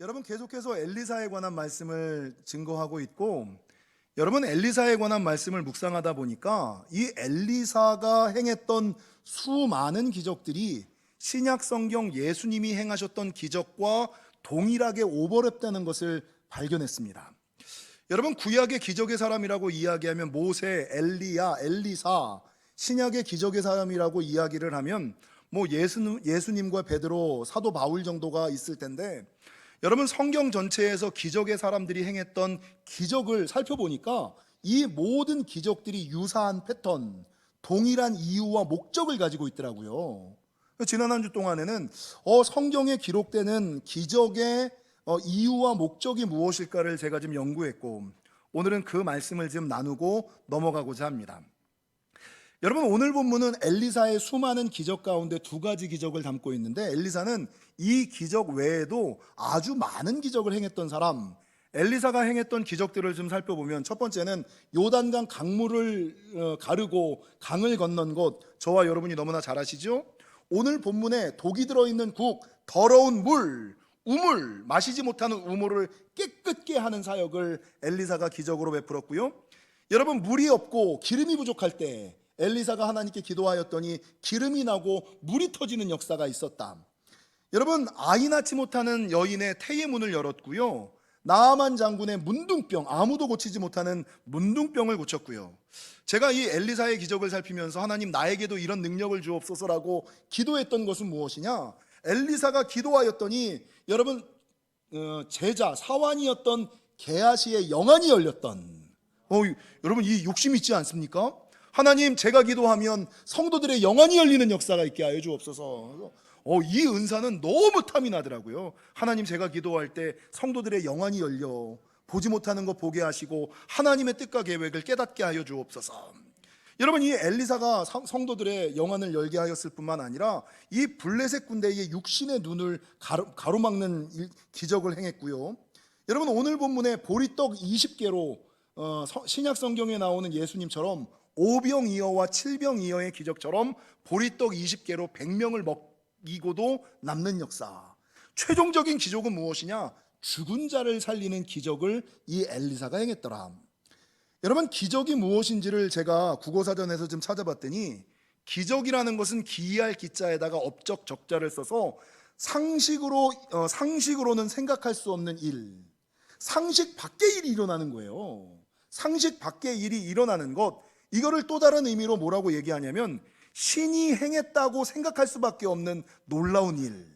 여러분, 계속해서 엘리사에 관한 말씀을 증거하고 있고, 여러분, 엘리사에 관한 말씀을 묵상하다 보니까 이 엘리사가 행했던 수많은 기적들이 신약 성경 예수님이 행하셨던 기적과 동일하게 오버랩되는 것을 발견했습니다. 여러분, 구약의 기적의 사람이라고 이야기하면 모세, 엘리야, 엘리사, 신약의 기적의 사람이라고 이야기를 하면 예수님과 베드로, 사도 바울 정도가 있을 텐데, 여러분, 성경 전체에서 기적의 사람들이 행했던 기적을 살펴보니까 이 모든 기적들이 유사한 패턴, 동일한 이유와 목적을 가지고 있더라고요. 지난 한 주 동안에는 성경에 기록되는 기적의 이유와 목적이 무엇일까를 제가 좀 연구했고, 오늘은 그 말씀을 좀 나누고 넘어가고자 합니다. 여러분, 오늘 본문은 엘리사의 수많은 기적 가운데 두 가지 기적을 담고 있는데, 엘리사는 이 기적 외에도 아주 많은 기적을 행했던 사람, 엘리사가 행했던 기적들을 좀 살펴보면, 첫 번째는 요단강 강물을 가르고 강을 건넌 것, 저와 여러분이 너무나 잘 아시죠? 오늘 본문에 독이 들어있는 국, 더러운 물, 우물, 마시지 못하는 우물을 깨끗게 하는 사역을 엘리사가 기적으로 베풀었고요. 여러분, 물이 없고 기름이 부족할 때 엘리사가 하나님께 기도하였더니 기름이 나고 물이 터지는 역사가 있었다. 여러분, 아이 낳지 못하는 여인의 태의 문을 열었고요. 나아만 장군의 문둥병, 아무도 고치지 못하는 문둥병을 고쳤고요. 제가 이 엘리사의 기적을 살피면서 하나님, 나에게도 이런 능력을 주옵소서라고 기도했던 것은 무엇이냐? 엘리사가 기도하였더니 여러분, 제자 사환이었던 게하시의 영안이 열렸던, 여러분, 이 욕심 있지 않습니까? 하나님, 제가 기도하면 성도들의 영안이 열리는 역사가 있게 하여 주옵소서. 이 은사는 너무 탐이 나더라고요. 하나님, 제가 기도할 때 성도들의 영안이 열려 보지 못하는 거 보게 하시고 하나님의 뜻과 계획을 깨닫게 하여 주옵소서. 여러분, 이 엘리사가 성도들의 영안을 열게 하였을 뿐만 아니라 이 블레셋 군대의 육신의 눈을 가로막는 기적을 행했고요. 여러분, 오늘 본문에 보리떡 20개로 신약 성경에 나오는 예수님처럼 오병이어와 칠병이어의 기적처럼 보리떡 20개로 100명을 먹이고도 남는 역사. 최종적인 기적은 무엇이냐? 죽은 자를 살리는 기적을 이 엘리사가 행했더라. 여러분, 기적이 무엇인지를 제가 국어사전에서 좀 찾아봤더니, 기적이라는 것은 기이할 기자에다가 업적 적자를 써서 상식으로는 생각할 수 없는 일, 상식 밖의 일이 일어나는 거예요. 상식 밖의 일이 일어나는 것, 이거를 또 다른 의미로 뭐라고 얘기하냐면 신이 행했다고 생각할 수밖에 없는 놀라운 일.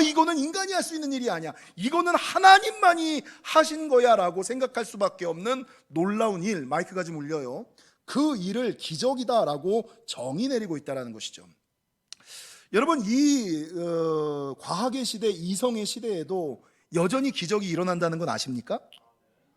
이거는 인간이 할 수 있는 일이 아니야, 이거는 하나님만이 하신 거야 라고 생각할 수밖에 없는 놀라운 일. 마이크가 좀 울려요. 그 일을 기적이다 라고 정의 내리고 있다는 것이죠. 여러분, 이 과학의 시대, 이성의 시대에도 여전히 기적이 일어난다는 건 아십니까?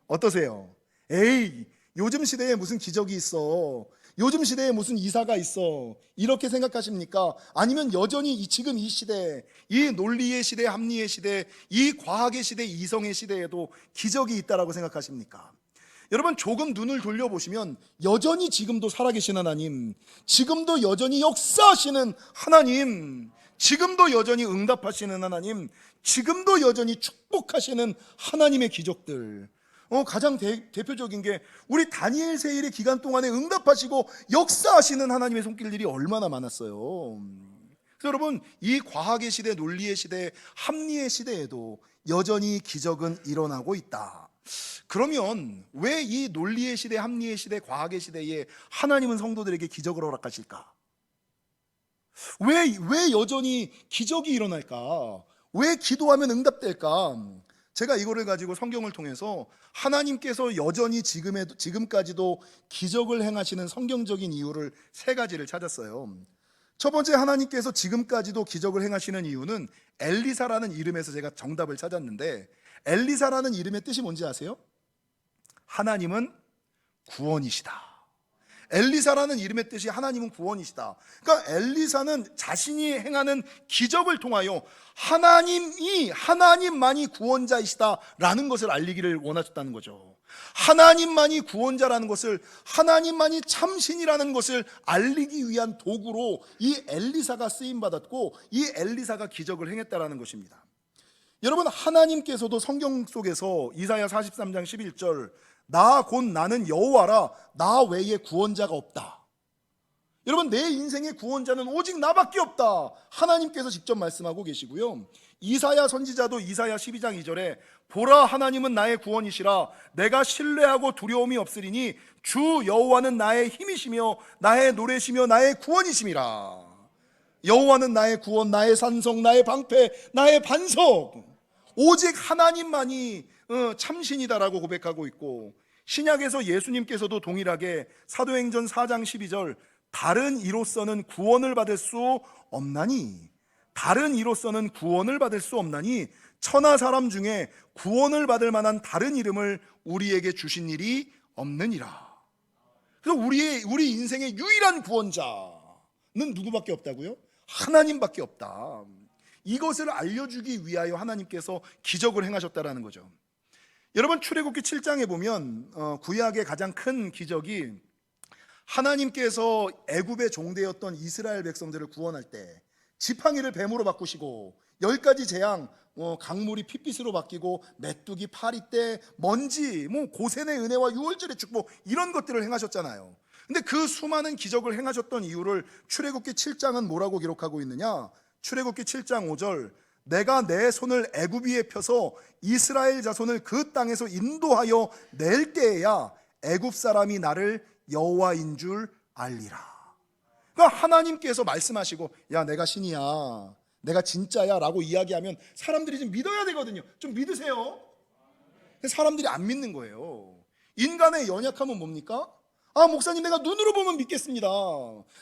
어떠세요? 에이, 요즘 시대에 무슨 기적이 있어, 요즘 시대에 무슨 이사가 있어, 이렇게 생각하십니까? 아니면 여전히 지금 이 시대, 이 논리의 시대, 합리의 시대, 이 과학의 시대, 이성의 시대에도 기적이 있다라고 생각하십니까? 여러분, 조금 눈을 돌려보시면 여전히 지금도 살아계신 하나님, 지금도 여전히 역사하시는 하나님, 지금도 여전히 응답하시는 하나님, 지금도 여전히 축복하시는 하나님의 기적들. 가장 대표적인 게 우리 다니엘 세일의 기간 동안에 응답하시고 역사하시는 하나님의 손길들이 얼마나 많았어요. 그래서 여러분, 이 과학의 시대, 논리의 시대, 합리의 시대에도 여전히 기적은 일어나고 있다. 그러면 왜 이 논리의 시대, 합리의 시대, 과학의 시대에 하나님은 성도들에게 기적을 허락하실까? 왜 여전히 기적이 일어날까? 왜 기도하면 응답될까? 제가 이거를 가지고 성경을 통해서 하나님께서 여전히 지금까지도 기적을 행하시는 성경적인 이유를 세 가지를 찾았어요. 첫 번째, 하나님께서 지금까지도 기적을 행하시는 이유는 엘리사라는 이름에서 제가 정답을 찾았는데, 엘리사라는 이름의 뜻이 뭔지 아세요? 하나님은 구원이시다. 엘리사라는 이름의 뜻이 하나님은 구원이시다. 그러니까 엘리사는 자신이 행하는 기적을 통하여 하나님만이 구원자이시다라는 것을 알리기를 원하셨다는 거죠. 하나님만이 구원자라는 것을, 하나님만이 참신이라는 것을 알리기 위한 도구로 이 엘리사가 쓰임 받았고, 이 엘리사가 기적을 행했다라는 것입니다. 여러분, 하나님께서도 성경 속에서 이사야 43장 11절, 나 곧 나는 여호와라, 나 외에 구원자가 없다. 여러분, 내 인생의 구원자는 오직 나밖에 없다, 하나님께서 직접 말씀하고 계시고요. 이사야 선지자도 이사야 12장 2절에 보라, 하나님은 나의 구원이시라, 내가 신뢰하고 두려움이 없으리니 주 여호와는 나의 힘이시며 나의 노래시며 나의 구원이심이라. 여호와는 나의 구원, 나의 산성, 나의 방패, 나의 반석, 오직 하나님만이 참신이다라고 고백하고 있고, 신약에서 예수님께서도 동일하게 사도행전 4장 12절, 다른 이로서는 구원을 받을 수 없나니, 다른 이로서는 구원을 받을 수 없나니 천하 사람 중에 구원을 받을 만한 다른 이름을 우리에게 주신 일이 없느니라. 그래서 우리 인생의 유일한 구원자는 누구밖에 없다고요? 하나님밖에 없다. 이것을 알려주기 위하여 하나님께서 기적을 행하셨다라는 거죠. 여러분, 출애굽기 7장에 보면 구약의 가장 큰 기적이 하나님께서 애굽의 종되었던 이스라엘 백성들을 구원할 때 지팡이를 뱀으로 바꾸시고 10가지 재앙, 강물이 핏빛으로 바뀌고 메뚜기, 파리떼, 먼지, 고센의 은혜와 유월절의 축복, 이런 것들을 행하셨잖아요. 근데 그 수많은 기적을 행하셨던 이유를 출애굽기 7장은 뭐라고 기록하고 있느냐? 출애굽기 7장 5절, 내가 내 손을 애굽 위에 펴서 이스라엘 자손을 그 땅에서 인도하여 낼 때에야 애굽 사람이 나를 여호와인 줄 알리라. 그러니까 하나님께서 말씀하시고, 야, 내가 신이야, 내가 진짜야 라고 이야기하면 사람들이 좀 믿어야 되거든요. 좀 믿으세요. 사람들이 안 믿는 거예요. 인간의 연약함은 뭡니까? 아, 목사님, 내가 눈으로 보면 믿겠습니다,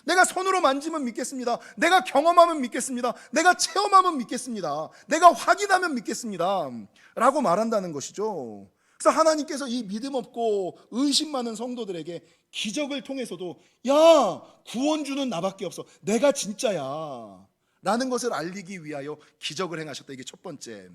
내가 손으로 만지면 믿겠습니다, 내가 경험하면 믿겠습니다, 내가 체험하면 믿겠습니다, 내가 확인하면 믿겠습니다 라고 말한다는 것이죠. 그래서 하나님께서 이 믿음 없고 의심 많은 성도들에게 기적을 통해서도, 야, 구원주는 나밖에 없어, 내가 진짜야 라는 것을 알리기 위하여 기적을 행하셨다. 이게 첫 번째.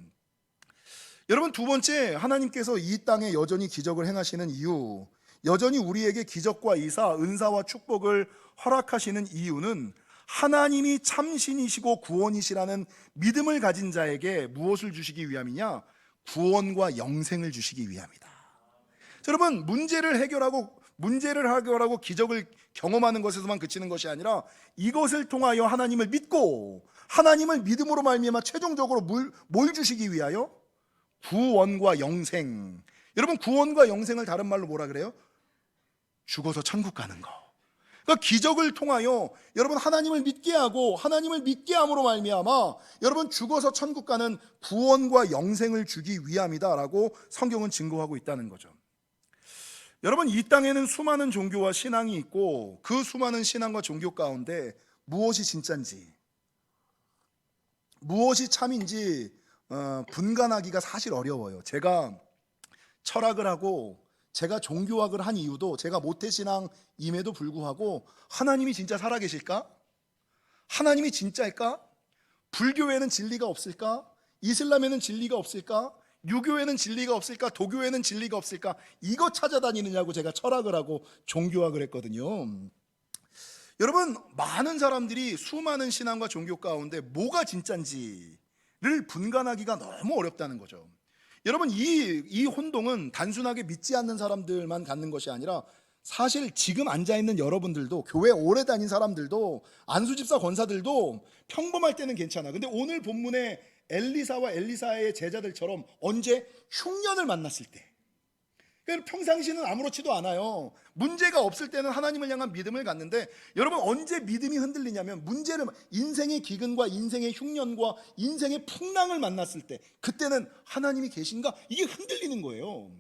여러분, 두 번째, 하나님께서 이 땅에 여전히 기적을 행하시는 이유, 여전히 우리에게 기적과 이사, 은사와 축복을 허락하시는 이유는 하나님이 참신이시고 구원이시라는 믿음을 가진 자에게 무엇을 주시기 위함이냐? 구원과 영생을 주시기 위함이다. 여러분, 문제를 해결하고 기적을 경험하는 것에서만 그치는 것이 아니라 이것을 통하여 하나님을 믿고 하나님을 믿음으로 말미암아 최종적으로 뭘 주시기 위하여? 구원과 영생. 여러분, 구원과 영생을 다른 말로 뭐라 그래요? 죽어서 천국 가는 거. 그러니까 기적을 통하여 여러분 하나님을 믿게 하고 하나님을 믿게 함으로 말미암아 여러분 죽어서 천국 가는 구원과 영생을 주기 위함이다라고 성경은 증거하고 있다는 거죠. 여러분, 이 땅에는 수많은 종교와 신앙이 있고 그 수많은 신앙과 종교 가운데 무엇이 진짜인지, 무엇이 참인지 분간하기가 사실 어려워요. 제가 철학을 하고 제가 종교학을 한 이유도 제가 모태신앙임에도 불구하고 하나님이 진짜 살아계실까? 하나님이 진짜일까? 불교에는 진리가 없을까? 이슬람에는 진리가 없을까? 유교에는 진리가 없을까? 도교에는 진리가 없을까? 이거 찾아다니느냐고 제가 철학을 하고 종교학을 했거든요. 여러분, 많은 사람들이 수많은 신앙과 종교 가운데 뭐가 진짜인지를 분간하기가 너무 어렵다는 거죠. 여러분, 이 혼동은 단순하게 믿지 않는 사람들만 갖는 것이 아니라 사실 지금 앉아있는 여러분들도, 교회 오래 다닌 사람들도, 안수집사 권사들도 평범할 때는 괜찮아. 근데 오늘 본문의 엘리사와 엘리사의 제자들처럼 언제? 흉년을 만났을 때, 평상시는 아무렇지도 않아요. 문제가 없을 때는 하나님을 향한 믿음을 갖는데 여러분, 언제 믿음이 흔들리냐면 인생의 기근과 인생의 흉년과 인생의 풍랑을 만났을 때, 그때는 하나님이 계신가? 이게 흔들리는 거예요.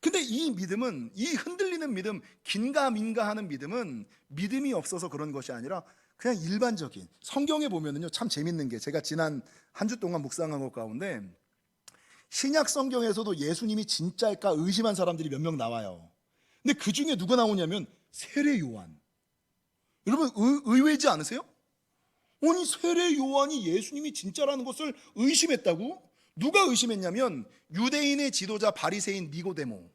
근데 이 믿음은, 이 흔들리는 믿음, 긴가민가 하는 믿음은 믿음이 없어서 그런 것이 아니라 그냥 일반적인, 성경에 보면은요 참 재밌는 게, 제가 지난 한 주 동안 묵상한 것 가운데 신약 성경에서도 예수님이 진짜일까 의심한 사람들이 몇 명 나와요. 근데 그 중에 누가 나오냐면 세례 요한. 여러분, 의외지 않으세요? 아니, 세례 요한이 예수님이 진짜라는 것을 의심했다고? 누가 의심했냐면 유대인의 지도자 바리새인 니고데모,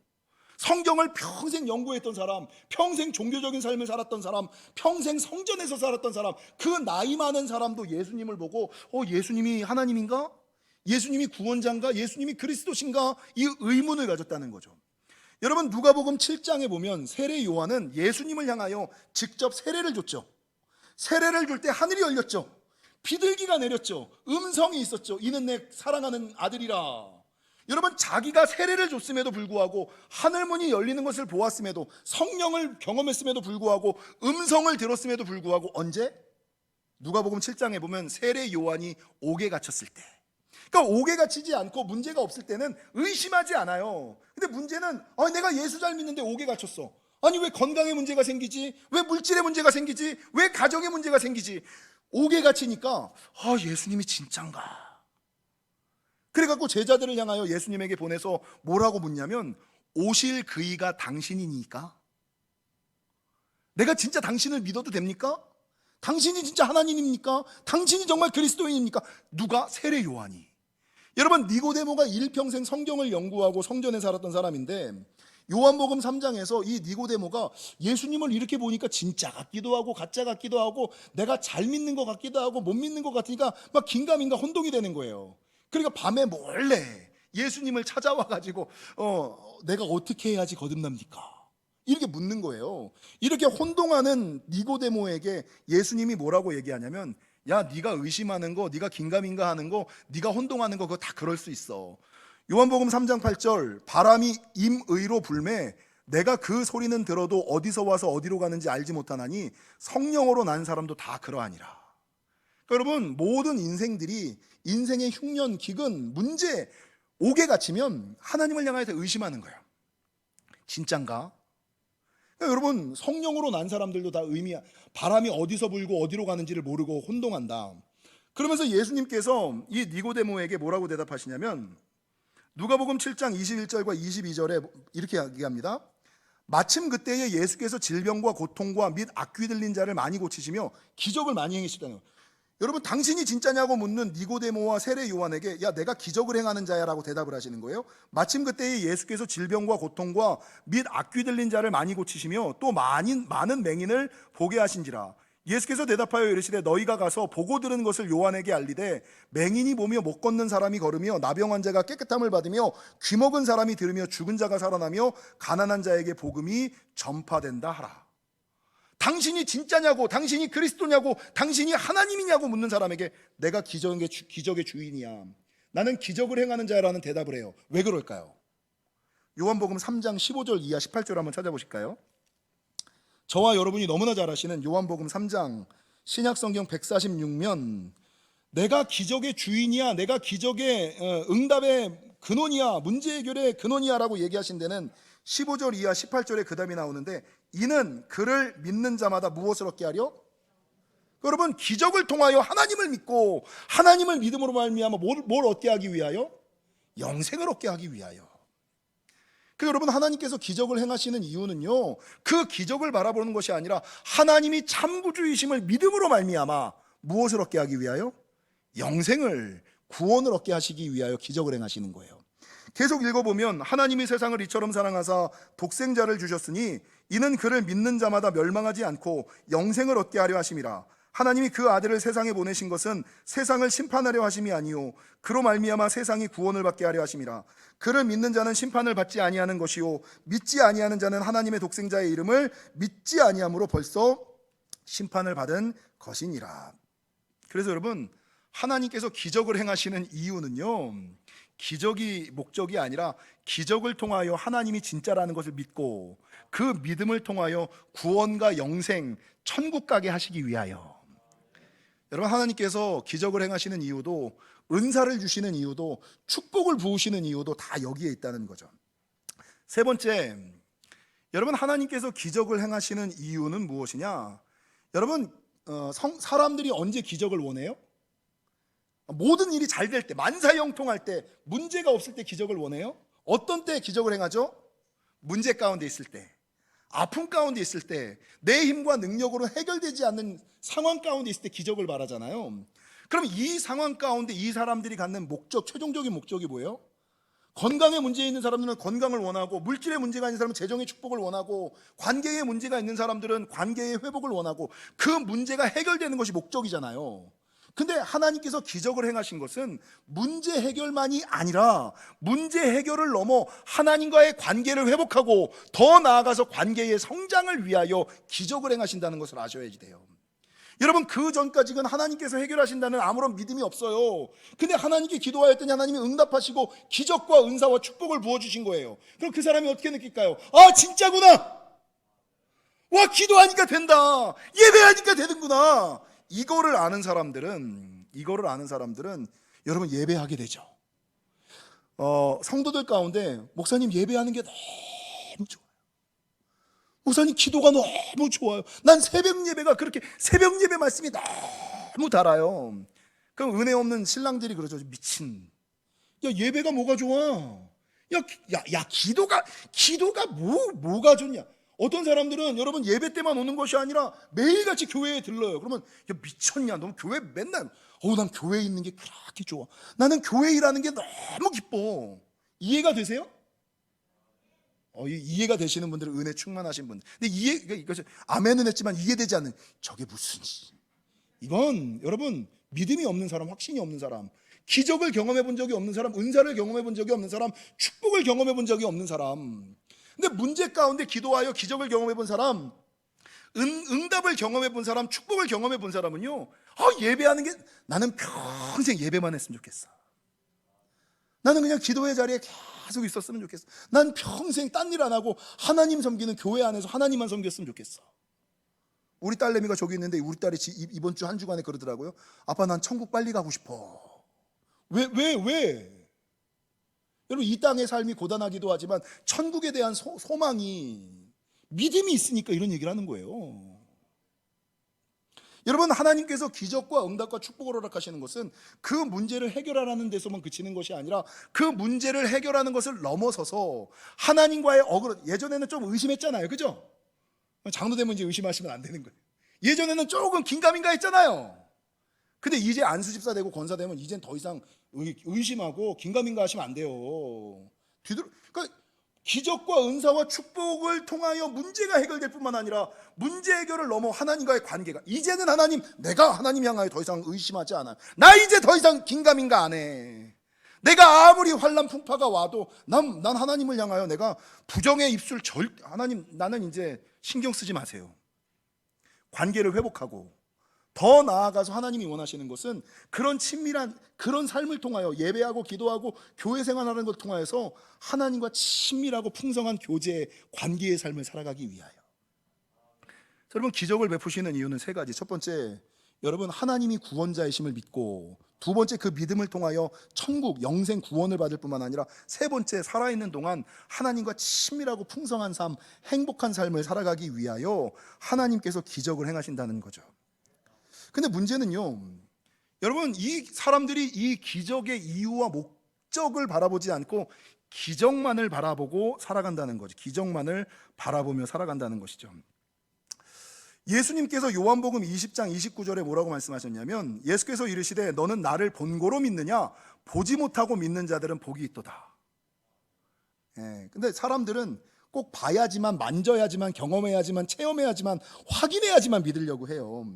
성경을 평생 연구했던 사람, 평생 종교적인 삶을 살았던 사람, 평생 성전에서 살았던 사람, 그 나이 많은 사람도 예수님을 보고 예수님이 하나님인가? 예수님이 구원자인가? 예수님이 그리스도신가? 이 의문을 가졌다는 거죠. 여러분, 누가복음 7장에 보면 세례 요한은 예수님을 향하여 직접 세례를 줬죠. 세례를 줄 때 하늘이 열렸죠. 비둘기가 내렸죠. 음성이 있었죠. 이는 내 사랑하는 아들이라. 여러분, 자기가 세례를 줬음에도 불구하고, 하늘문이 열리는 것을 보았음에도, 성령을 경험했음에도 불구하고, 음성을 들었음에도 불구하고, 언제? 누가복음 7장에 보면 세례 요한이 옥에 갇혔을 때. 그러니까 옥에 갇히지 않고 문제가 없을 때는 의심하지 않아요. 근데 문제는 내가 예수 잘 믿는데 옥에 갇혔어. 아니, 왜 건강에 문제가 생기지? 왜 물질에 문제가 생기지? 왜 가정에 문제가 생기지? 옥에 갇히니까 예수님이 진짠가? 그래갖고 제자들을 향하여 예수님에게 보내서 뭐라고 묻냐면, 오실 그이가 당신이니까? 내가 진짜 당신을 믿어도 됩니까? 당신이 진짜 하나님입니까? 당신이 정말 그리스도인입니까? 누가? 세례 요한이. 여러분, 니고데모가 일평생 성경을 연구하고 성전에 살았던 사람인데, 요한복음 3장에서 이 니고데모가 예수님을 이렇게 보니까 진짜 같기도 하고 가짜 같기도 하고, 내가 잘 믿는 것 같기도 하고 못 믿는 것 같으니까 막 긴가민가 혼동이 되는 거예요. 그러니까 밤에 몰래 예수님을 찾아와 가지고 내가 어떻게 해야지 거듭납니까? 이렇게 묻는 거예요. 이렇게 혼동하는 니고데모에게 예수님이 뭐라고 얘기하냐면, 야, 네가 의심하는 거, 네가 긴가민가 하는 거, 네가 혼동하는 거, 그거 다 그럴 수 있어. 요한복음 3장 8절, 바람이 임의로 불매 내가 그 소리는 들어도 어디서 와서 어디로 가는지 알지 못하나니 성령으로 난 사람도 다 그러하니라. 그러니까 여러분, 모든 인생들이 인생의 흉년, 기근, 문제, 옥에 갇히면 하나님을 향해서 의심하는 거예요. 진짠가? 그러니까 여러분, 성령으로 난 사람들도 다 바람이 어디서 불고 어디로 가는지를 모르고 혼동한다. 그러면서 예수님께서 이 니고데모에게 뭐라고 대답하시냐면, 누가복음 7장 21절과 22절에 이렇게 얘기합니다. 마침 그때에 예수께서 질병과 고통과 및 악귀 들린 자를 많이 고치시며 기적을 많이 행하시다는 거예요. 여러분, 당신이 진짜냐고 묻는 니고데모와 세례 요한에게, 야, 내가 기적을 행하는 자야 라고 대답을 하시는 거예요. 마침 그때에 예수께서 질병과 고통과 및 악귀 들린 자를 많이 고치시며 또 많은 맹인을 보게 하신지라. 예수께서 대답하여 이르시되, 너희가 가서 보고 들은 것을 요한에게 알리되, 맹인이 보며 못 걷는 사람이 걸으며 나병 환자가 깨끗함을 받으며 귀먹은 사람이 들으며 죽은 자가 살아나며 가난한 자에게 복음이 전파된다 하라. 당신이 진짜냐고, 당신이 그리스도냐고, 당신이 하나님이냐고 묻는 사람에게 내가 기적의 주인이야, 나는 기적을 행하는 자라는 대답을 해요. 왜 그럴까요? 요한복음 3장 15절 이하 18절 한번 찾아보실까요? 저와 여러분이 너무나 잘 아시는 요한복음 3장 신약성경 146면, 내가 기적의 주인이야, 내가 기적의 응답의 근원이야, 문제 해결의 근원이야 라고 얘기하신 데는 15절 이하 18절에 그 답이 나오는데, 이는 그를 믿는 자마다 무엇을 얻게 하려? 여러분, 기적을 통하여 하나님을 믿고 하나님을 믿음으로 말미암아 뭘 얻게 하기 위하여? 영생을 얻게 하기 위하여. 그 여러분, 하나님께서 기적을 행하시는 이유는요, 그 기적을 바라보는 것이 아니라 하나님이 참구주이심을 믿음으로 말미암아 무엇을 얻게 하기 위하여? 영생을, 구원을 얻게 하시기 위하여 기적을 행하시는 거예요. 계속 읽어보면, 하나님이 세상을 이처럼 사랑하사 독생자를 주셨으니 이는 그를 믿는 자마다 멸망하지 않고 영생을 얻게 하려 하심이라. 하나님이 그 아들을 세상에 보내신 것은 세상을 심판하려 하심이 아니요 그로 말미암아 세상이 구원을 받게 하려 하심이라. 그를 믿는 자는 심판을 받지 아니하는 것이요 믿지 아니하는 자는 하나님의 독생자의 이름을 믿지 아니함으로 벌써 심판을 받은 것이니라. 그래서 여러분, 하나님께서 기적을 행하시는 이유는요, 기적이 목적이 아니라 기적을 통하여 하나님이 진짜라는 것을 믿고 그 믿음을 통하여 구원과 영생, 천국 가게 하시기 위하여. 여러분, 하나님께서 기적을 행하시는 이유도, 은사를 주시는 이유도, 축복을 부으시는 이유도 다 여기에 있다는 거죠. 세 번째, 여러분, 하나님께서 기적을 행하시는 이유는 무엇이냐? 여러분, 사람들이 언제 기적을 원해요? 모든 일이 잘 될 때, 만사형통할 때, 문제가 없을 때 기적을 원해요? 어떤 때 기적을 행하죠? 문제 가운데 있을 때, 아픔 가운데 있을 때, 내 힘과 능력으로 해결되지 않는 상황 가운데 있을 때 기적을 바라잖아요. 그럼 이 상황 가운데 이 사람들이 갖는 목적, 최종적인 목적이 뭐예요? 건강에 문제 있는 사람들은 건강을 원하고, 물질에 문제가 있는 사람은 재정의 축복을 원하고, 관계에 문제가 있는 사람들은 관계의 회복을 원하고, 그 문제가 해결되는 것이 목적이잖아요. 근데 하나님께서 기적을 행하신 것은 문제 해결만이 아니라 문제 해결을 넘어 하나님과의 관계를 회복하고 더 나아가서 관계의 성장을 위하여 기적을 행하신다는 것을 아셔야지 돼요. 여러분, 그 전까지는 하나님께서 해결하신다는 아무런 믿음이 없어요. 근데 하나님께 기도하였더니 하나님이 응답하시고 기적과 은사와 축복을 부어주신 거예요. 그럼 그 사람이 어떻게 느낄까요? 아, 진짜구나. 와, 기도하니까 된다. 예배하니까 되는구나. 이거를 아는 사람들은 여러분 예배하게 되죠. 성도들 가운데 목사님 예배하는 게 너무 좋아요. 목사님 기도가 너무 좋아요. 난 새벽 예배가 그렇게 새벽 예배 말씀이 너무 달아요. 그럼 은혜 없는 신랑들이 그러죠. 미친. 야, 예배가 뭐가 좋아? 야, 기도가 뭐가 좋냐? 어떤 사람들은 여러분 예배 때만 오는 것이 아니라 매일같이 교회에 들러요. 그러면 야, 미쳤냐? 너 교회 맨날 난 교회에 있는 게 그렇게 좋아. 나는 교회 일하는 게 너무 기뻐. 이해가 되세요? 이해가 되시는 분들은 은혜 충만하신 분들. 근데 이것이 아멘은 했지만 이해되지 않는 저게 무슨 이건 여러분 믿음이 없는 사람, 확신이 없는 사람, 기적을 경험해 본 적이 없는 사람, 은사를 경험해 본 적이 없는 사람, 축복을 경험해 본 적이 없는 사람. 근데 문제 가운데 기도하여 기적을 경험해 본 사람, 응답을 경험해 본 사람, 축복을 경험해 본 사람은요, 예배하는 게 나는 평생 예배만 했으면 좋겠어. 나는 그냥 기도의 자리에 계속 있었으면 좋겠어. 난 평생 딴 일 안 하고 하나님 섬기는 교회 안에서 하나님만 섬겼으면 좋겠어. 우리 딸내미가 저기 있는데 우리 딸이 이번 주 한 주간에 그러더라고요. 아빠, 난 천국 빨리 가고 싶어. 왜? 여러분, 이 땅의 삶이 고단하기도 하지만 천국에 대한 소망이, 믿음이 있으니까 이런 얘기를 하는 거예요. 여러분, 하나님께서 기적과 응답과 축복을 허락하시는 것은 그 문제를 해결하라는 데서만 그치는 것이 아니라 그 문제를 해결하는 것을 넘어서서 하나님과의 예전에는 좀 의심했잖아요. 그죠? 장로 되면 이제 의심하시면 안 되는 거예요. 예전에는 조금 긴가민가 했잖아요. 근데 이제 안수집사 되고 권사 되면 이젠 더 이상 의심하고 긴가민가 하시면 안 돼요. 그러니까 기적과 은사와 축복을 통하여 문제가 해결될 뿐만 아니라 문제 해결을 넘어 하나님과의 관계가, 이제는 내가 하나님 향하여 더 이상 의심하지 않아요. 나 이제 더 이상 긴가민가 안 해. 내가 아무리 환난 풍파가 와도 난 하나님을 향하여 내가 부정의 입술 하나님, 나는 이제 신경 쓰지 마세요. 관계를 회복하고 더 나아가서 하나님이 원하시는 것은 그런 친밀한 그런 삶을 통하여 예배하고 기도하고 교회 생활하는 것을 통하여서 하나님과 친밀하고 풍성한 교제의 관계의 삶을 살아가기 위하여. 여러분, 기적을 베푸시는 이유는 세 가지. 첫 번째, 여러분 하나님이 구원자이심을 믿고, 두 번째 그 믿음을 통하여 천국 영생 구원을 받을 뿐만 아니라 세 번째, 살아있는 동안 하나님과 친밀하고 풍성한 삶, 행복한 삶을 살아가기 위하여 하나님께서 기적을 행하신다는 거죠. 근데 문제는요, 여러분, 이 사람들이 이 기적의 이유와 목적을 바라보지 않고 기적만을 바라보고 살아간다는 거죠. 기적만을 바라보며 살아간다는 것이죠. 예수님께서 요한복음 20장 29절에 뭐라고 말씀하셨냐면, 예수께서 이르시되 너는 나를 본고로 믿느냐? 보지 못하고 믿는 자들은 복이 있도다. 근데 사람들은 꼭 봐야지만, 만져야지만, 경험해야지만, 체험해야지만, 확인해야지만 믿으려고 해요.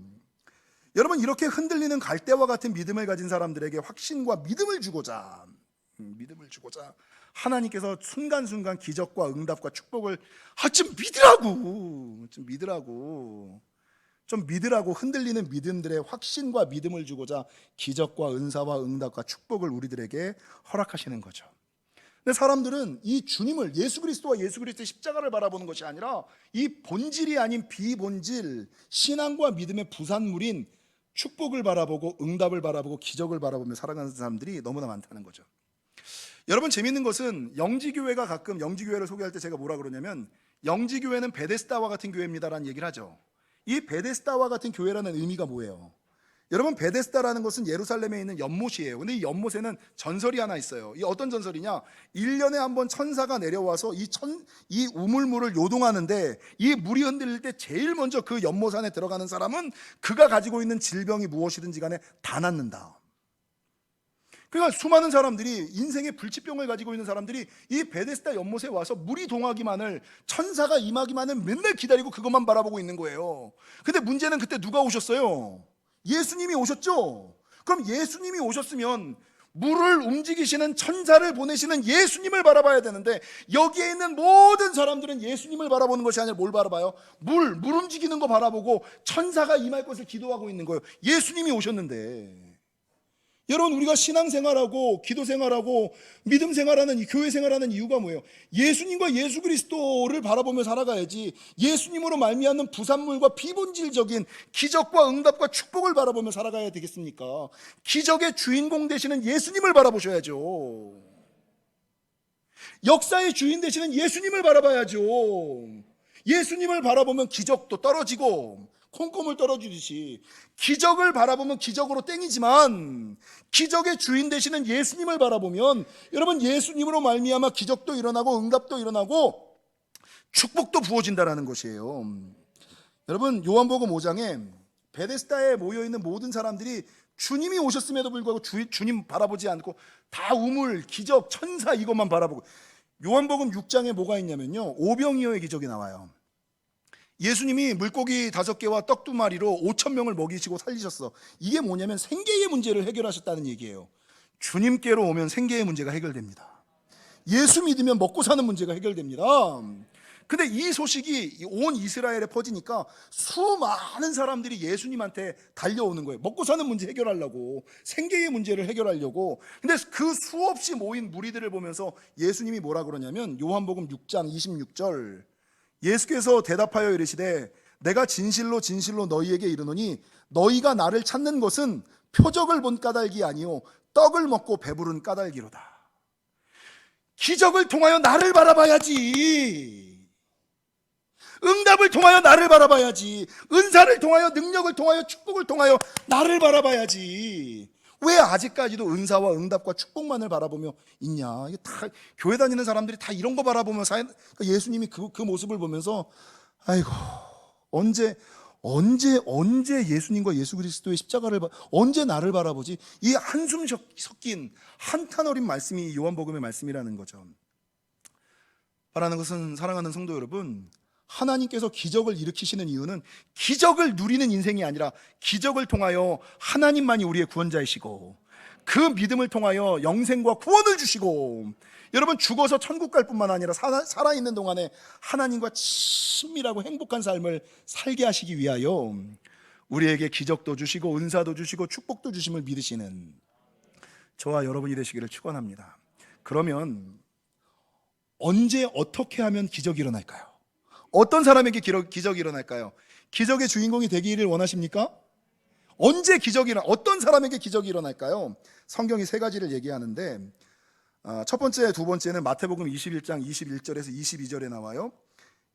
여러분, 이렇게 흔들리는 갈대와 같은 믿음을 가진 사람들에게 확신과 믿음을 주고자 하나님께서 순간순간 기적과 응답과 축복을 좀 믿으라고 흔들리는 믿음들의 확신과 믿음을 주고자 기적과 은사와 응답과 축복을 우리들에게 허락하시는 거죠. 근데 사람들은 이 주님을, 예수 그리스도와 예수 그리스도의 십자가를 바라보는 것이 아니라 이 본질이 아닌 비본질, 신앙과 믿음의 부산물인 축복을 바라보고 응답을 바라보고 기적을 바라보며 살아가는 사람들이 너무나 많다는 거죠. 여러분, 재밌는 것은 영지교회가 가끔 영지교회를 소개할 때 제가 뭐라 그러냐면, 영지교회는 베데스다와 같은 교회입니다라는 얘기를 하죠. 이 베데스다와 같은 교회라는 의미가 뭐예요? 여러분, 베데스다라는 것은 예루살렘에 있는 연못이에요. 근데 이 연못에는 전설이 하나 있어요. 이 어떤 전설이냐? 1년에 한 번 천사가 내려와서 이 우물물을 요동하는데, 이 물이 흔들릴 때 제일 먼저 그 연못 안에 들어가는 사람은 그가 가지고 있는 질병이 무엇이든지 간에 다 낫는다. 그러니까 수많은 사람들이, 인생의 불치병을 가지고 있는 사람들이 이 베데스다 연못에 와서 물이 동하기만을, 천사가 임하기만을 맨날 기다리고 그것만 바라보고 있는 거예요. 근데 문제는 그때 누가 오셨어요? 예수님이 오셨죠. 그럼 예수님이 오셨으면 물을 움직이시는 천사를 보내시는 예수님을 바라봐야 되는데, 여기에 있는 모든 사람들은 예수님을 바라보는 것이 아니라 뭘 바라봐요? 물 움직이는 거 바라보고 천사가 임할 것을 기도하고 있는 거예요. 예수님이 오셨는데. 여러분, 우리가 신앙생활하고 기도생활하고 믿음생활하는, 교회생활하는 이유가 뭐예요? 예수님과 예수 그리스도를 바라보며 살아가야지, 예수님으로 말미암는 부산물과 비본질적인 기적과 응답과 축복을 바라보며 살아가야 되겠습니까? 기적의 주인공 되시는 예수님을 바라보셔야죠. 역사의 주인 되시는 예수님을 바라봐야죠. 예수님을 바라보면 기적도 떨어지고 콩고물 떨어지듯이, 기적을 바라보면 기적으로 땡이지만 기적의 주인 되시는 예수님을 바라보면 여러분, 예수님으로 말미암아 기적도 일어나고 응답도 일어나고 축복도 부어진다라는 것이에요. 여러분, 요한복음 5장에 베데스다에 모여있는 모든 사람들이 주님이 오셨음에도 불구하고 주님 바라보지 않고 다 우물, 기적, 천사 이것만 바라보고, 요한복음 6장에 뭐가 있냐면요, 오병이어의 기적이 나와요. 예수님이 물고기 5개와 떡 2마리로 5,000명을 먹이시고 살리셨어. 이게 뭐냐면 생계의 문제를 해결하셨다는 얘기예요. 주님께로 오면 생계의 문제가 해결됩니다. 예수 믿으면 먹고 사는 문제가 해결됩니다. 근데 이 소식이 온 이스라엘에 퍼지니까 수많은 사람들이 예수님한테 달려오는 거예요. 먹고 사는 문제 해결하려고, 생계의 문제를 해결하려고. 근데 그 수없이 모인 무리들을 보면서 예수님이 뭐라 그러냐면, 요한복음 6장 26절, 예수께서 대답하여 이르시되 내가 진실로 진실로 너희에게 이르노니 너희가 나를 찾는 것은 표적을 본 까닭이 아니요 떡을 먹고 배부른 까닭이로다. 기적을 통하여 나를 바라봐야지. 응답을 통하여 나를 바라봐야지. 은사를 통하여, 능력을 통하여, 축복을 통하여 나를 바라봐야지. 왜 아직까지도 은사와 응답과 축복만을 바라보며 있냐? 이게 다 교회 다니는 사람들이 다 이런 거 바라보며 예수님이 그 모습을 보면서, 아이고, 언제 예수님과 예수 그리스도의 십자가를 언제 나를 바라보지? 이 한숨 섞인 한탄 어린 말씀이 요한복음의 말씀이라는 거죠. 말하는 것은, 사랑하는 성도 여러분, 하나님께서 기적을 일으키시는 이유는 기적을 누리는 인생이 아니라 기적을 통하여 하나님만이 우리의 구원자이시고 그 믿음을 통하여 영생과 구원을 주시고, 여러분, 죽어서 천국 갈 뿐만 아니라 살아있는 동안에 하나님과 친밀하고 행복한 삶을 살게 하시기 위하여 우리에게 기적도 주시고 은사도 주시고 축복도 주심을 믿으시는 저와 여러분이 되시기를 축원합니다. 그러면 언제 어떻게 하면 기적이 일어날까요? 어떤 사람에게 기적이 일어날까요? 기적의 주인공이 되기를 원하십니까? 언제 어떤 사람에게 기적이 일어날까요? 성경이 3가지를 얘기하는데, 첫 번째, 두 번째는 마태복음 21장 21절에서 22절에 나와요.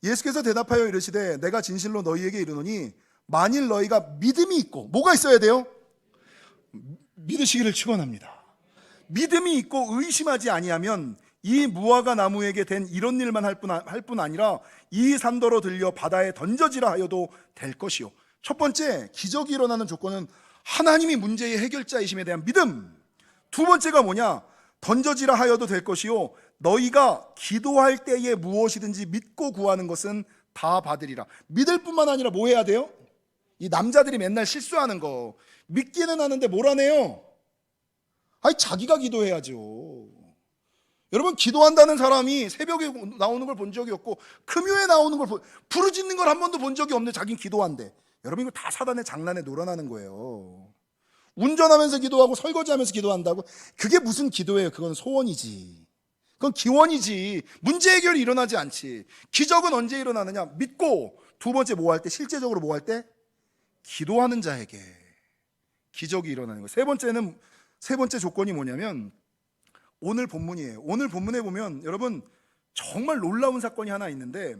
예수께서 대답하여 이르시되 내가 진실로 너희에게 이르노니 만일 너희가 믿음이 있고, 뭐가 있어야 돼요? 믿으시기를 축원합니다. 믿음이 있고 의심하지 아니하면 이 무화과 나무에게 된 이런 일만 할 뿐 아니라 이 산더러 들려 바다에 던져지라 하여도 될 것이요. 첫 번째, 기적이 일어나는 조건은 하나님이 문제의 해결자이심에 대한 믿음. 두 번째가 뭐냐? 던져지라 하여도 될 것이요 너희가 기도할 때에 무엇이든지 믿고 구하는 것은 다 받으리라. 믿을 뿐만 아니라 뭐 해야 돼요? 이 남자들이 맨날 실수하는 거, 믿기는 하는데 뭘 하네요? 아니, 자기가 기도해야죠. 여러분, 기도한다는 사람이 새벽에 나오는 걸 본 적이 없고 금요에 나오는 걸 부르짖는 걸 한 번도 본 적이 없는데 자기는 기도한대. 여러분, 이거 다 사단의 장난에 놀아나는 거예요. 운전하면서 기도하고 설거지하면서 기도한다고? 그게 무슨 기도예요? 그건 소원이지. 그건 기원이지. 문제 해결이 일어나지 않지. 기적은 언제 일어나느냐? 믿고. 두 번째 뭐 할 때? 실제적으로 뭐 할 때? 기도하는 자에게 기적이 일어나는 거예요. 세 번째 조건이 뭐냐면 오늘 본문이에요. 오늘 본문에 보면 여러분 정말 놀라운 사건이 하나 있는데,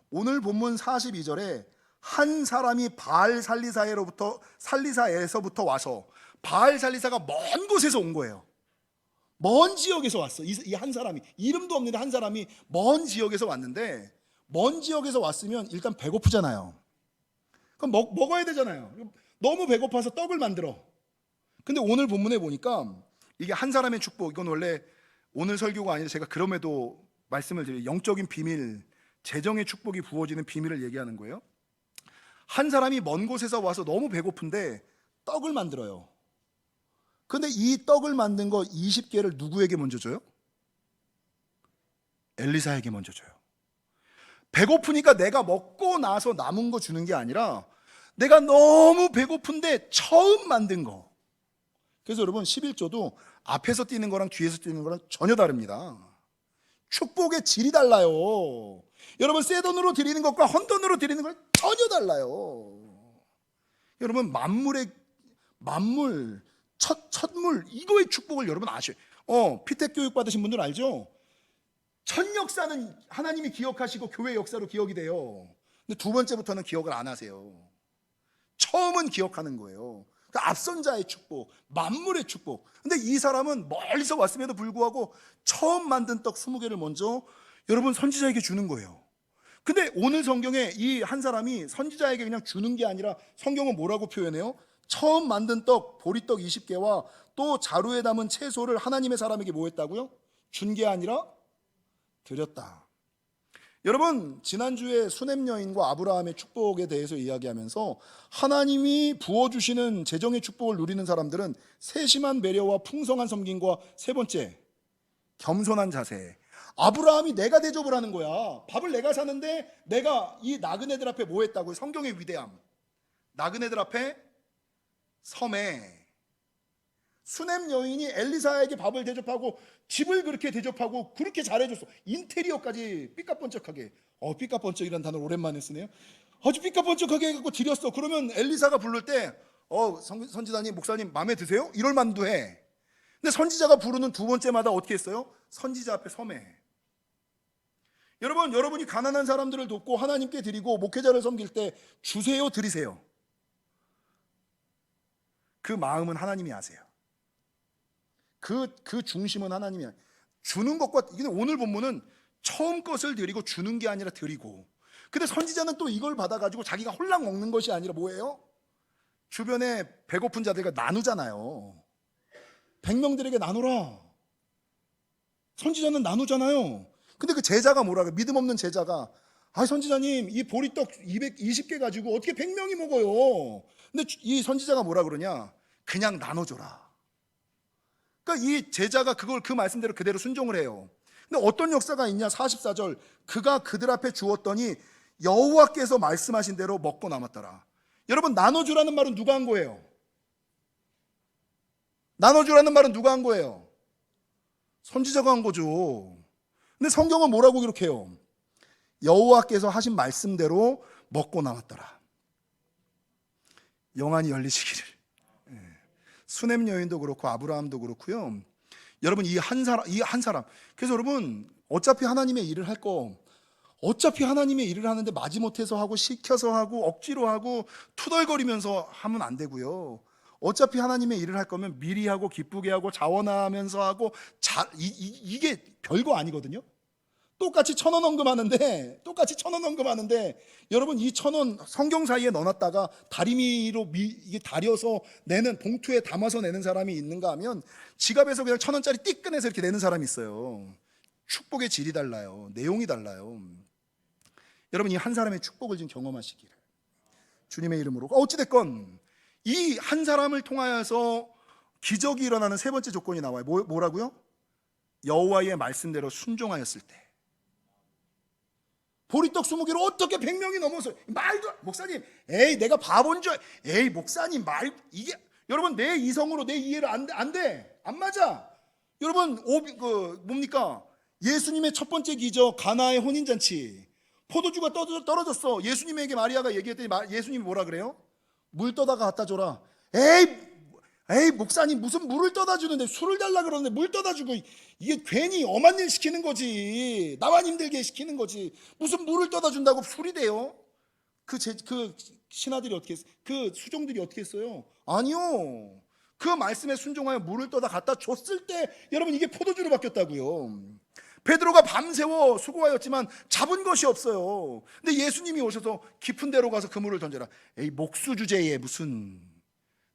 오늘 본문 42절에 한 사람이 바알 살리사에서부터 와서, 바알 살리사가 먼 곳에서 온 거예요. 먼 지역에서 왔어. 이 한 사람이, 이름도 없는데 한 사람이 먼 지역에서 왔는데, 먼 지역에서 왔으면 일단 배고프잖아요. 그럼 먹어야 되잖아요. 너무 배고파서 떡을 만들어. 근데 오늘 본문에 보니까 이게 한 사람의 축복, 이건 원래 오늘 설교가 아니라 제가 그럼에도 말씀을 드려요. 영적인 비밀, 재정의 축복이 부어지는 비밀을 얘기하는 거예요. 한 사람이 먼 곳에서 와서 너무 배고픈데 떡을 만들어요. 근데 이 떡을 만든 거 20개를 누구에게 먼저 줘요? 엘리사에게 먼저 줘요. 배고프니까 내가 먹고 나서 남은 거 주는 게 아니라 내가 너무 배고픈데 처음 만든 거. 그래서 여러분 11조도 앞에서 뛰는 거랑 뒤에서 뛰는 거랑 전혀 다릅니다. 축복의 질이 달라요. 여러분 새 돈으로 드리는 것과 헌돈으로 드리는 건 전혀 달라요. 여러분 만물 첫물 이거의 축복을 여러분 아셔요. 피택 교육 받으신 분들 알죠? 첫 역사는 하나님이 기억하시고 교회 역사로 기억이 돼요. 근데 두 번째부터는 기억을 안 하세요. 처음은 기억하는 거예요. 그러니까 앞선 자의 축복, 만물의 축복. 근데 이 사람은 멀리서 왔음에도 불구하고 처음 만든 떡 20개를 먼저 여러분 선지자에게 주는 거예요. 근데 오늘 성경에 이 한 사람이 선지자에게 그냥 주는 게 아니라 성경은 뭐라고 표현해요? 처음 만든 떡, 보리떡 20개와 또 자루에 담은 채소를 하나님의 사람에게 뭐 했다고요? 준 게 아니라 드렸다. 여러분 지난주에 수넴 여인과 아브라함의 축복에 대해서 이야기하면서 하나님이 부어주시는 재정의 축복을 누리는 사람들은 세심한 배려와 풍성한 섬김과 세 번째 겸손한 자세. 아브라함이 내가 대접을 하는 거야. 밥을 내가 사는데 내가 이 나그네들 앞에 뭐 했다고요? 성경의 위대함. 나그네들 앞에 섬에 수넴 여인이 엘리사에게 밥을 대접하고 집을 그렇게 대접하고 그렇게 잘해줬어. 인테리어까지 삐까번쩍하게. 삐까번쩍이라는 단어를 오랜만에 쓰네요. 아주 삐까번쩍하게 해갖고 드렸어. 그러면 엘리사가 부를 때 선지자님 목사님 마음에 드세요? 이럴 만도 해. 근데 선지자가 부르는 두 번째마다 어떻게 했어요? 선지자 앞에 섬에. 여러분이 가난한 사람들을 돕고 하나님께 드리고 목회자를 섬길 때 주세요 드리세요. 그 마음은 하나님이 아세요. 그 중심은 하나님이 주는 것과 이게 오늘 본문은 처음 것을 드리고 주는 게 아니라 드리고. 근데 선지자는 또 이걸 받아가지고 자기가 홀랑 먹는 것이 아니라 뭐예요? 주변에 배고픈 자들과 나누잖아요. 100명들에게 나누라. 선지자는 나누잖아요. 근데 그 제자가 뭐라 그래? 믿음 없는 제자가 선지자님 이 보리떡 220개 가지고 어떻게 100명이 먹어요? 근데 이 선지자가 뭐라 그러냐? 그냥 나눠줘라. 그러니까 이 제자가 그걸 그 말씀대로 그대로 순종을 해요. 근데 어떤 역사가 있냐? 44절 그가 그들 앞에 주었더니 여호와께서 말씀하신 대로 먹고 남았더라. 여러분 나눠주라는 말은 누가 한 거예요? 나눠주라는 말은 누가 한 거예요? 선지자가 한 거죠. 근데 성경은 뭐라고 기록해요? 여호와께서 하신 말씀대로 먹고 남았더라. 영안이 열리시기를. 수넴 여인도 그렇고 아브라함도 그렇고요. 여러분 이 한 사람. 그래서 여러분 어차피 하나님의 일을 할 거 어차피 하나님의 일을 하는데 마지못해서 하고 시켜서 하고 억지로 하고 투덜거리면서 하면 안 되고요. 어차피 하나님의 일을 할 거면 미리 하고 기쁘게 하고 자원하면서 하고 이게 별거 아니거든요. 똑같이 1,000원 언급하는데 여러분 이 1,000원 성경 사이에 넣어놨다가 다리미로 이게 다려서 내는 봉투에 담아서 내는 사람이 있는가 하면 지갑에서 그냥 1,000원짜리 띡 꺼내서 이렇게 내는 사람이 있어요. 축복의 질이 달라요. 내용이 달라요. 여러분 이 한 사람의 축복을 지금 경험하시기를 주님의 이름으로. 어찌됐건 이 한 사람을 통하여서 기적이 일어나는 세 번째 조건이 나와요. 뭐라고요? 여호와의 말씀대로 순종하였을 때. 보리떡 20개로 어떻게 100명이 넘어서 말도 목사님 내가 바본 줄 목사님 이게 여러분 내 이성으로 내 이해를 안 맞아. 여러분 뭡니까? 예수님의 첫 번째 기적 가나의 혼인잔치 포도주가 떨어졌어. 예수님에게 마리아가 얘기했더니 예수님이 뭐라 그래요? 물 떠다가 갖다 줘라. 목사님 무슨 물을 떠다 주는데 술을 달라 그러는데 물 떠다 주고 이게 괜히 엄한 일 시키는 거지. 나만 힘들게 시키는 거지. 무슨 물을 떠다 준다고 술이 돼요? 그 신하들이 어떻게 했어요? 그 수종들이 어떻게 했어요? 아니요. 그 말씀에 순종하여 물을 떠다 갖다 줬을 때 여러분 이게 포도주로 바뀌었다고요. 베드로가 밤새워 수고하였지만 잡은 것이 없어요. 근데 예수님이 오셔서 깊은 데로 가서 그 물을 던져라. 목수 주제에 무슨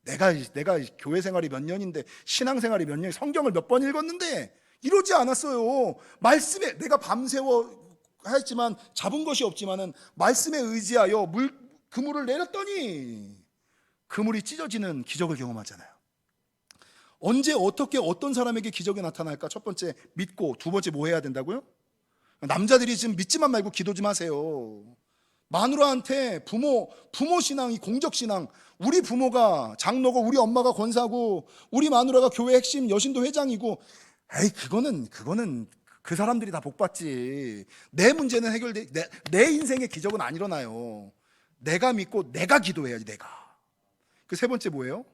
내가 교회 생활이 몇 년인데 신앙 생활이 몇 년, 성경을 몇 번 읽었는데 이러지 않았어요. 말씀에 내가 밤새워 했지만 잡은 것이 없지만은 말씀에 의지하여 그물을 내렸더니 그물이 찢어지는 기적을 경험하잖아요. 언제 어떻게 어떤 사람에게 기적이 나타날까? 첫 번째 믿고, 두 번째 뭐 해야 된다고요? 남자들이 지금 믿지만 말고 기도 좀 하세요. 마누라한테 부모 신앙이 공적 신앙, 우리 부모가 장로고 우리 엄마가 권사고 우리 마누라가 교회 핵심 여신도 회장이고, 에이 그거는 그 사람들이 다 복받지. 내 문제는 해결돼. 내 인생의 기적은 안 일어나요. 내가 믿고 내가 기도해야지. 내가. 그 세 번째 뭐예요?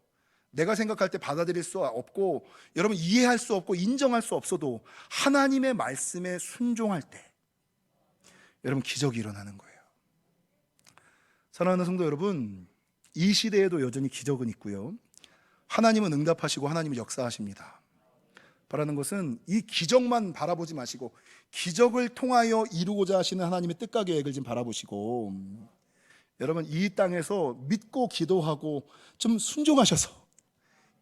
내가 생각할 때 받아들일 수 없고, 여러분 이해할 수 없고 인정할 수 없어도 하나님의 말씀에 순종할 때 여러분 기적이 일어나는 거예요. 사랑하는 성도 여러분, 이 시대에도 여전히 기적은 있고요, 하나님은 응답하시고 하나님은 역사하십니다. 바라는 것은 이 기적만 바라보지 마시고 기적을 통하여 이루고자 하시는 하나님의 뜻과 계획을 좀 바라보시고, 여러분 이 땅에서 믿고 기도하고 좀 순종하셔서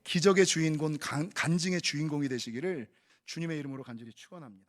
기적의 주인공, 간증의 주인공이 되시기를 주님의 이름으로 간절히 축원합니다.